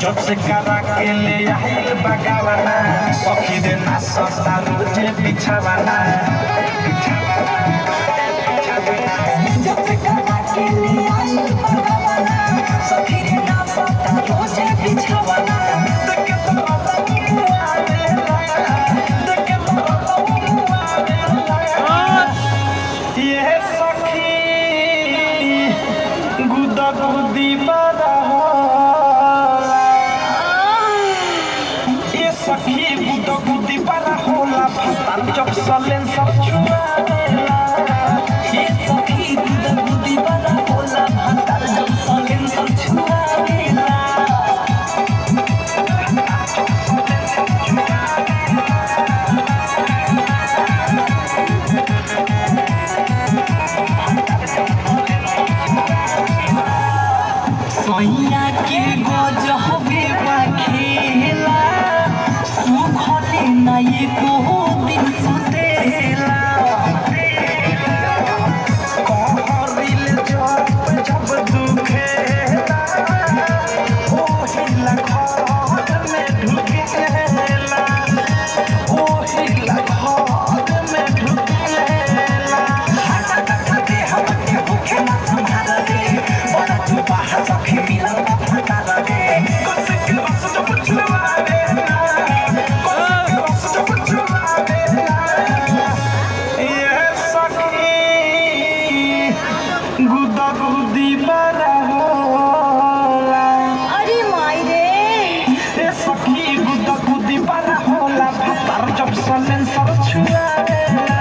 जब से करा के ले आइल बगावना सखी रे ना सस्ता रोजे बिछावना जब से करा के ले आइल बगावना सखी रे ना सस्ता रोजे बिछावना सखी बुद बुदी बड़ा होला भतार जब सलेन सब छुआवेला ये सखी बुद बुदी बड़ा होला भतार जब सलेन सब छुआवेला सैया के गजबे बा खेला सुखले नहीं को दिन सुतेला कहरिल जब दुखेला ओहिला घर में ढुकेला ओहिला घर में ढुकेला हाथ तक हम के भूखे ना संभाल रे बड़ा चुपा सखी मिलन फटा रे कुछ के बस जब छुआवे गुदा गुदी बड़ा होला अरे माई रे ए सखी गुदा गुदी बड़ा होला भतार जब सलेन सब छुआवेला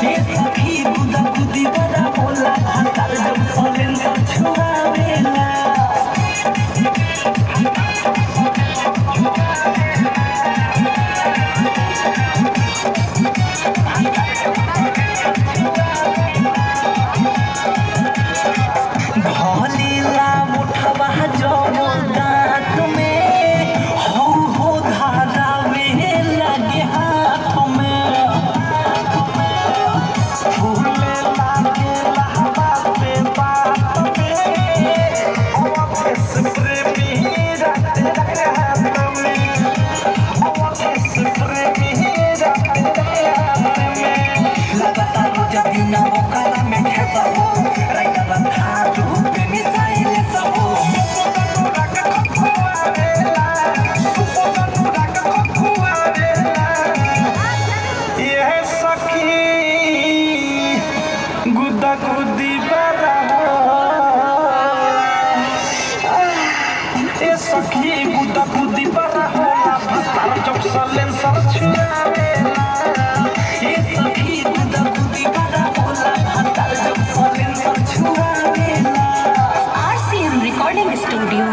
ये सखी बुदा बुदी बड़ा होला भतार जब सलेन सब छुआवेला भोलीला उठवा जब दांत में हो धारावे लगे हाथ में फूले लागे लहबाते बात में ऑफिस प्रेमी रात रात में ऑफिस प्रेमी रात रात में लगातार जब बिना ओकरा में खेता हो राइट बंधा धूप में मिसाइल सब हो गुदा गुदी बड़ा ए सखी गुदा गुदी बड़ा होला भतार जब सलेन सब छुआवेला ये सखी बुदा बुदी बड़ा होला भतार जब सलेन सब छुआवेला RCM Recording Studio